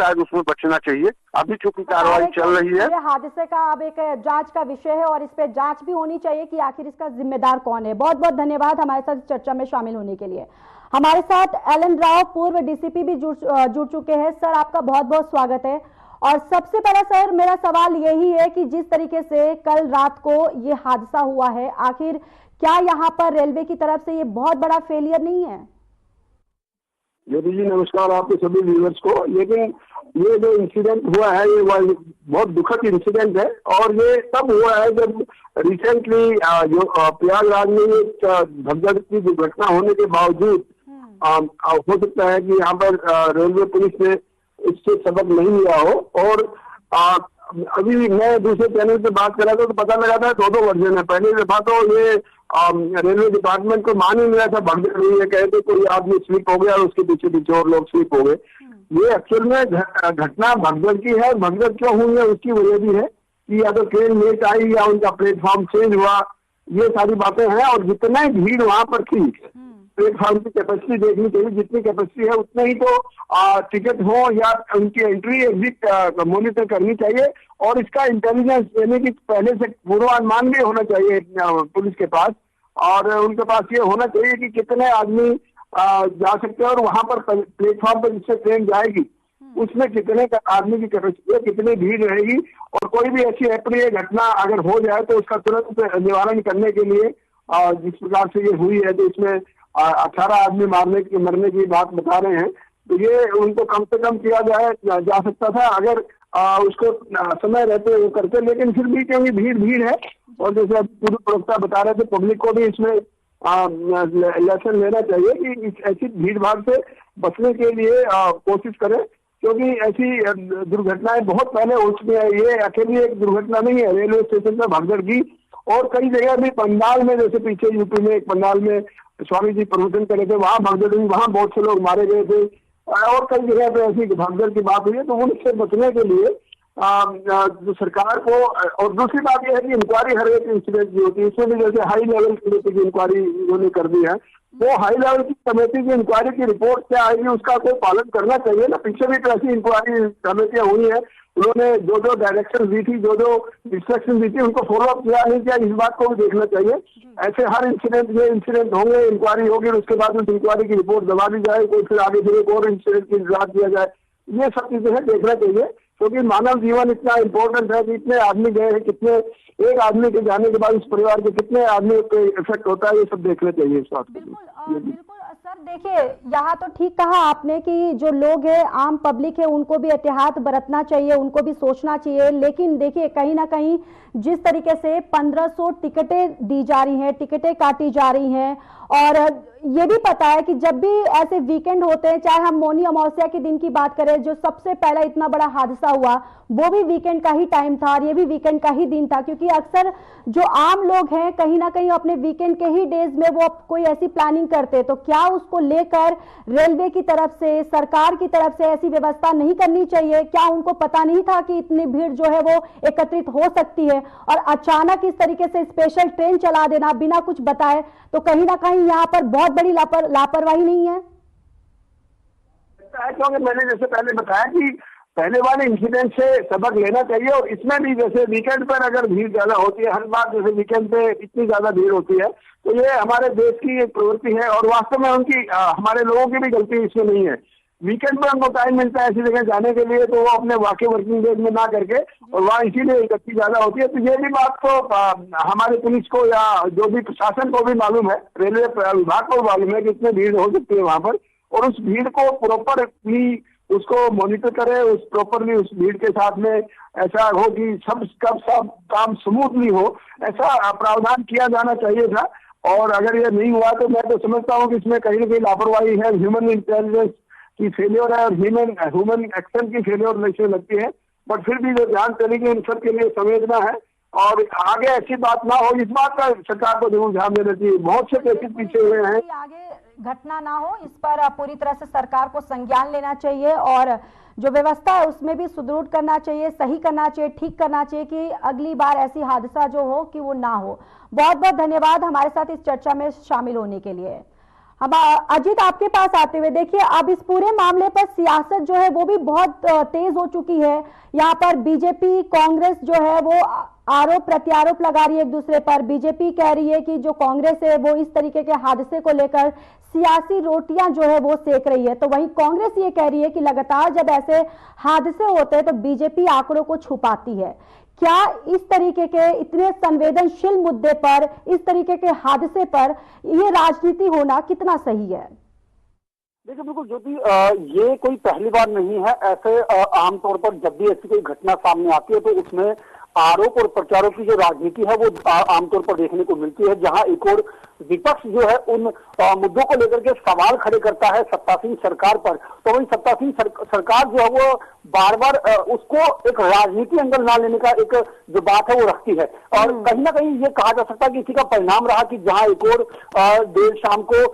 शायद उसमें बचना चाहिए। अभी चूंकि कार्रवाई चल रही है, हादसे का अब एक जांच का विषय है और इस पे जांच भी होनी चाहिए कि आखिर इसका जिम्मेदार कौन है। बहुत बहुत धन्यवाद हमारे साथ चर्चा में शामिल होने के लिए। हमारे साथ एलन राव पूर्व डीसीपी भी जुड़ चुके हैं। सर, आपका बहुत बहुत स्वागत है। और सबसे पहला सर, मेरा सवाल यही है कि जिस तरीके से कल रात को ये हादसा हुआ है, आखिर क्या यहाँ पर रेलवे की तरफ से ये बहुत बड़ा फेलियर नहीं है? ज्योति जी नमस्कार आपके सभी व्यूअर्स को। लेकिन ये जो इंसिडेंट हुआ है ये बहुत दुखद इंसिडेंट है, और ये तब हुआ है जब रिसेंटली जो प्रयागराज में एक भगदड़ की दुर्घटना होने के बावजूद हो सकता है कि यहाँ पर रेलवे पुलिस ने इससे सबक नहीं लिया हो। और अभी मैं दूसरे चैनल पे बात कर रहा था तो पता लगा था दो वर्जन है। पहली दफा तो ये रेलवे डिपार्टमेंट को मान ही नहीं रहा था, भगदड़ हुई है, कहते कोई आदमी स्लिप हो गया और उसके पीछे पीछे और लोग स्लिप हो गए। ये एक्चुअल में घटना भगदड़ की है। भगदड़ क्यों हुई है उसकी वजह भी है कि या तो ट्रेन लेट आई या उनका प्लेटफॉर्म चेंज हुआ, ये सारी बातें हैं। और जितना ही भीड़ वहां पर थी, प्लेटफॉर्म की कैपेसिटी देखनी चाहिए, जितनी कैपेसिटी है उतना ही तो टिकट हो या उनकी एंट्री एग्जिट मॉनिटर करनी चाहिए। और इसका इंटेलिजेंस देने की पहले से पूर्वानुमान भी होना चाहिए पुलिस के पास, और उनके पास ये होना चाहिए कि कितने आदमी जा सकते हैं और वहां पर प्लेटफॉर्म पर जिससे ट्रेन जाएगी उसमें कितने आदमी की कैपेसिटी है, कितनी भीड़ रहेगी। और कोई भी ऐसी अप्रिय घटना अगर हो जाए तो उसका तुरंत निवारण करने के लिए जिस प्रकार से ये हुई है, तो इसमें 18 आदमी मरने की बात बता रहे हैं, तो ये उनको कम से कम किया जा सकता था अगर उसको समय रहते वो करते। लेकिन फिर भी क्योंकि भीड़ है, और जैसे पूर्व प्रवक्ता बता रहे थे, पब्लिक को भी इसमें लेसन लेना चाहिए कि इस ऐसी भीड़ भाड़ से बचने के लिए कोशिश करें, क्योंकि ऐसी दुर्घटनाएं बहुत पहले हो चुकी है। ये अकेली एक दुर्घटना नहीं है, रेलवे स्टेशन पर भगदड़ की और कई जगह भी पंडाल में, जैसे पीछे यूपी में एक पंडाल में स्वामी जी प्रवचन करे थे, वहां भगदड़ हुई, वहां बहुत से लोग मारे गए थे, और कई जगह पे ऐसी भगदड़ की बात हुई है। तो उनसे बचने के लिए जो सरकार को, और दूसरी बात यह है कि इंक्वायरी हर एक इंसिडेंट की होती है, इसमें भी जैसे हाई लेवल कमेटी की इंक्वायरी उन्होंने कर दी है, वो हाई लेवल की कमेटी की इंक्वायरी की रिपोर्ट क्या आएगी उसका कोई पालन करना चाहिए ना। पीछे भी तो ऐसी इंक्वायरी कमेटियां हुई है, उन्होंने जो डायरेक्शन दी थी, जो इंस्ट्रक्शन दी थी, उनको फॉलो अप किया नहीं किया, इस बात को भी देखना चाहिए। ऐसे हर इंसिडेंट होंगे, इंक्वायरी होगी, उसके बाद उस इंक्वायरी की रिपोर्ट दबा दी जाए, कोई फिर आगे फिर एक और इंसिडेंट की इंतजार किया जाए, ये सब चीजें है देखना चाहिए। क्योंकि मानव जीवन इतना इम्पोर्टेंट है कि इतने आदमी गए हैं, कितने एक आदमी के जाने के बाद उस परिवार के कितने आदमी पे इफेक्ट होता है, ये सब देखना चाहिए इस बात को। बिल्कुल सर, देखिए यहाँ तो ठीक कहा आपने कि जो लोग हैं, आम पब्लिक है, उनको भी एहतियात बरतना चाहिए, उनको भी सोचना चाहिए। लेकिन देखिए कहीं ना कहीं जिस तरीके से 1500 टिकटें दी जा रही हैं, टिकटें काटी जा रही हैं, और ये भी पता है कि जब भी ऐसे वीकेंड होते हैं, चाहे हम मौनी अमावस्या के दिन की बात करें, जो सबसे पहला इतना बड़ा हादसा हुआ वो भी वीकेंड का ही टाइम था और ये भी वीकेंड का ही दिन था, क्योंकि अक्सर जो आम लोग हैं कहीं ना कहीं अपने वीकेंड के ही डेज में वो कोई ऐसी प्लानिंग करते। तो क्या उसको लेकर रेलवे की तरफ से, सरकार की तरफ से ऐसी व्यवस्था नहीं करनी चाहिए? क्या उनको पता नहीं था कि इतनी भीड़ जो है वो एकत्रित हो सकती है, और अचानक इस तरीके से स्पेशल ट्रेन चला देना बिना कुछ बताए, तो कहीं ना कहीं यहाँ पर बहुत बड़ी लापरवाही नहीं है? क्योंकि मैंने जैसे पहले बताया कि पहले वाले इंसिडेंट से सबक लेना चाहिए, और इसमें भी जैसे वीकेंड पर अगर भीड़ ज्यादा होती है, हर बार जैसे वीकेंड पे इतनी ज्यादा भीड़ होती है, तो ये हमारे देश की एक प्रवृत्ति है, और वास्तव में उनकी हमारे लोगों की भी गलती इसमें नहीं है। वीकेंड पर उनको टाइम मिलता है ऐसी जगह जाने के लिए, तो वो अपने वाकई वर्किंग डेज में ना करके, और वहाँ इसीलिए इकट्ठी ज्यादा होती है। तो ये भी बात तो हमारे पुलिस को या जो भी प्रशासन को भी मालूम है, रेलवे विभाग को मालूम है कि इतनी भीड़ हो सकती है वहां पर, और उस भीड़ को प्रॉपरली उसको मॉनिटर करे, उस प्रॉपरली उस भीड़ के साथ में ऐसा हो कि सब काम स्मूथली हो, ऐसा प्रावधान किया जाना चाहिए था। और अगर ये नहीं हुआ तो मैं तो समझता हूँ कि इसमें कहीं ना कहीं लापरवाही है, ह्यूमन इंटेलिजेंस की फेलियर है, और ह्यूमन एक्शन की फेलियर नहीं लगती है। बट फिर भी जो ध्यान देने इन सब के लिए संवेदना है, और आगे ऐसी बात ना हो, इस बात का सरकार को जरूर ध्यान देना चाहिए। बहुत से केसेस पीछे हुए हैं, आगे घटना ना हो, इस पर पूरी तरह से सरकार को संज्ञान लेना चाहिए, और जो व्यवस्था है उसमें भी सुदृढ़ करना चाहिए, सही करना चाहिए, ठीक करना चाहिए कि अगली बार ऐसी हादसा जो हो कि वो ना हो। बहुत बहुत धन्यवाद हमारे साथ इस चर्चा में शामिल होने के लिए। अब अजीत आपके पास आते हुए देखिए, अब इस पूरे मामले पर सियासत जो है वो भी बहुत तेज हो चुकी है। यहाँ पर बीजेपी कांग्रेस जो है वो आरोप प्रत्यारोप लगा रही है एक दूसरे पर। बीजेपी कह रही है कि जो कांग्रेस है वो इस तरीके के हादसे को लेकर सियासी रोटियां जो है वो सेक रही है, तो वहीं कांग्रेस ये कह रही है कि लगातार जब ऐसे हादसे होते हैं तो बीजेपी आंकड़ों को छुपाती है। क्या इस तरीके के इतने संवेदनशील मुद्दे पर, इस तरीके के हादसे पर ये राजनीति होना कितना सही है? देखिए बिल्कुल ज्योति, ये कोई पहली बार नहीं है। ऐसे आमतौर पर जब भी ऐसी कोई घटना सामने आती है तो उसमें आरोप और प्रत्यारोप की जो राजनीति है वो आमतौर पर देखने को मिलती है, जहां एक और विपक्ष जो है उन मुद्दों को लेकर के सवाल खड़े करता है सत्तासीन सरकार पर, तो वही सत्तासीन सरकार जो है वो बार बार उसको एक राजनीति अंदर ना लेने का एक जो बात है वो रखती है। और कहीं ना कहीं ये कहा जा सकता है कि इसी का परिणाम रहा कि जहां एक और देर शाम को